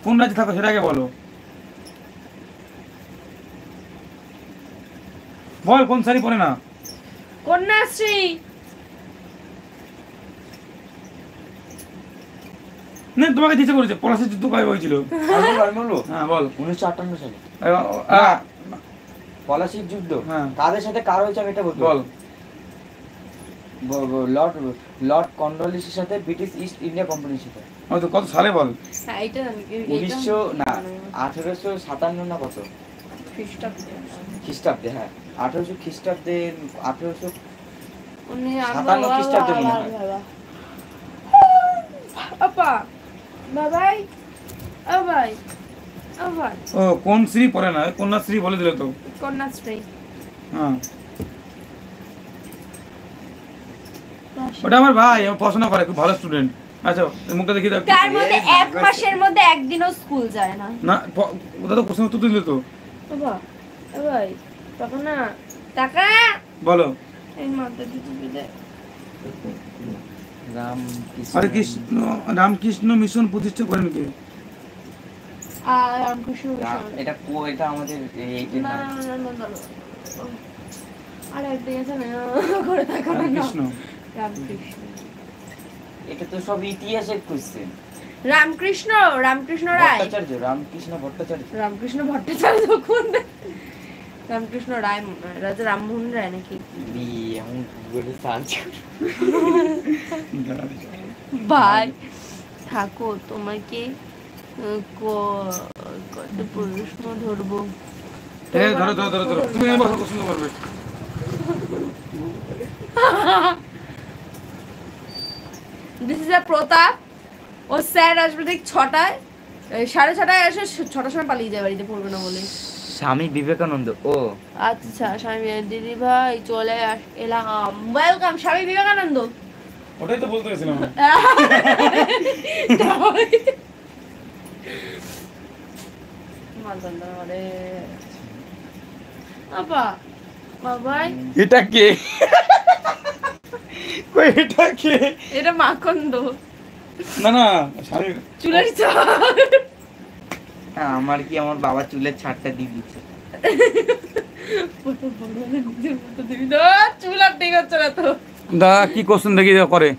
কোন রাজ্যে থাকো সেটাকে বলো। বল কোন শাড়ি পরে না? কন্যাশ্রী। না তোমাকে দিতে বলেছে পলাশির যুদ্ধ কবে হয়েছিল? হ্যাঁ বল। 1958 সালে পলাশির যুদ্ধ কাদের সাথে কার হয়েছে আমি এটা বলবো। বল লর্ড কর্নওয়ালিসের সাথে ব্রিটিশ ইস্ট ইন্ডিয়া কোম্পানির সাথে। তো কত সালে বল? এইটা 1857 না কত খ্রিস্টাব্দে। হ্যাঁ 1800 খ্রিস্টাব্দে 1857 খ্রিস্টাব্দে মনে হয়। আপা বাবাই ও ভাই ও কোন শ্রী পড়ে না? কন্যাশ্রী বলে দিলে তো। কন্যাশ্রী। হ্যাঁ ওটা আমার ভাই, আমার পড়াশোনা করে, খুব ভালো স্টুডেন্ট। আচ্ছা মুখটা দেখি দাও। তার মধ্যে এক মাসের মধ্যে একদিনও স্কুল যায় না। না ওটা তো প্রশ্ন উত্তর দিলে তো। বাবা ও ভাই তখন না টাকা বলো। এই মাথা দিতে দে। রামকৃষ্ণ মিশন প্রতিষ্ঠা করেন কে? রামকৃষ্ণ মিশন। এটা আমাদের এইটা না। আরে একদিন আছে না করে থাকো না। রামকৃষ্ণ এটা তো সব ইতিহাসের কোশ্চেন। রামকৃষ্ণ রায় রামকৃষ্ণ ভট্টাচার্য কোন? রামকৃষ্ণ রায় রাজা রামমোহন রায় নাকি? আমি গুগলে সার্চ ভাই থাকো তোমাকে কত প্রশ্ন ধরবো। ধরো তুমি এই ভাষা পছন্দ করবে। This is a Pratap. ও স্যার আসবে ঠিক 6টায়, 6:30 এসে 6টার সময় পালিয়ে যায় বাড়িতে পড়বে না বলে। স্বামী বিবেকানন্দ। ও আচ্ছা স্বামী দিদি ভাই চলে এলাম। ওয়েলকাম স্বামী বিবেকানন্দ। ওটাই তো বলতে গেছিলাম। এটা কে? এটা কে? এটা মাখন্দ। না চুলের ছাড়। আমার কি আমার বাবা চুলের ছাড়টা দিয়ে দিচ্ছে। চুল আর ঠিক হচ্ছে না তো। দা কি কোশ্চেন দেখি করে?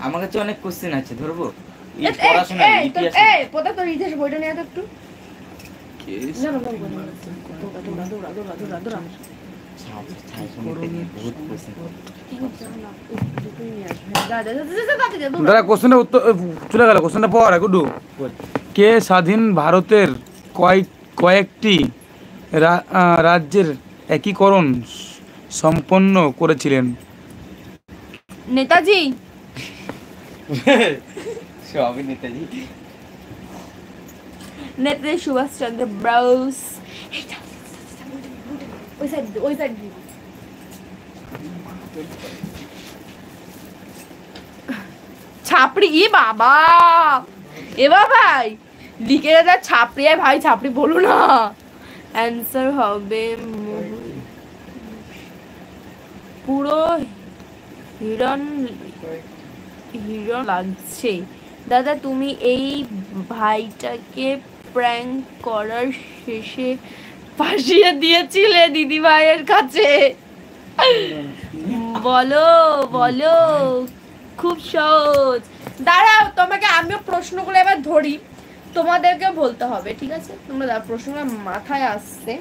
আমার কাছে অনেক কোশ্চেন আছে, ধরবো? পড়াশোনা ইতিহাস। পড়া তো ইতিহাস বইটা নিয়ে তো একটু। দাদা কোশ্চেনটা উত্তর চলে গেল। কোশ্চেনটা পড় গুড্ডু। কে স্বাধীন ভারতের কয়েকটি রাজ্যের একীকরণ সম্পন্ন করেছিলেন? নেতাজি। সবই নেতাজি। নেতাজি সুভাষ চন্দ্র বোস। ওই সাইড ছাপড়ি। ই বাবা এবার ভাই লিখে যা ছাপড়ি। ভাই ছাপড়ি বলো না। অ্যান্সার হবে পুরো হিরণ লাগছে। দাদা তুমি এই ভাইটাকে প্র্যাঙ্ক করার শেষে ফাঁসিয়ে দিয়েছিলে দিদি ভাইয়ের কাছে। বলো খুব সহজ। দাঁড়াও তোমাকে আমিও প্রশ্নগুলো এবার ধরি, তোমাদেরকে বলতে হবে, ঠিক আছে? তোমরা প্রশ্নগুলো মাথায় আসছে।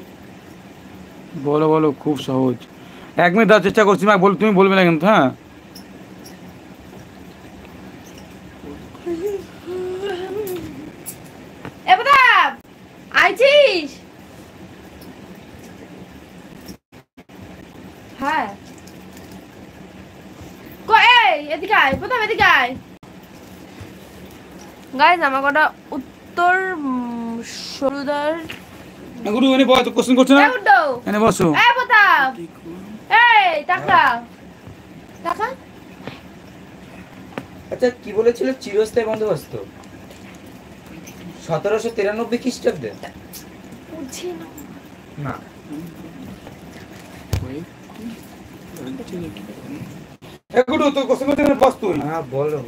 বলো খুব সহজ। 1 মিনিট দেওয়ার চেষ্টা করছি। তুমি বলবে না কিন্তু। হ্যাঁ আইছিস? হ্যাঁ এদিকে আয়। প্রথম এদিকে আয়। গাইস আমার কটা উত্তর সরুদার গুড্ডু এনে বল। তো কোশ্চেন করছ না? এনে বসো। এই প্রতাপ এই টাকা। আচ্ছা কি বলেছিল চিরস্থায়ী বন্দোবস্ত? 1793 খ্রিস্টাব্দে। বুঝি না গুড্ডু তো কোশ্চেন করতে বস তুই। হ্যাঁ বলো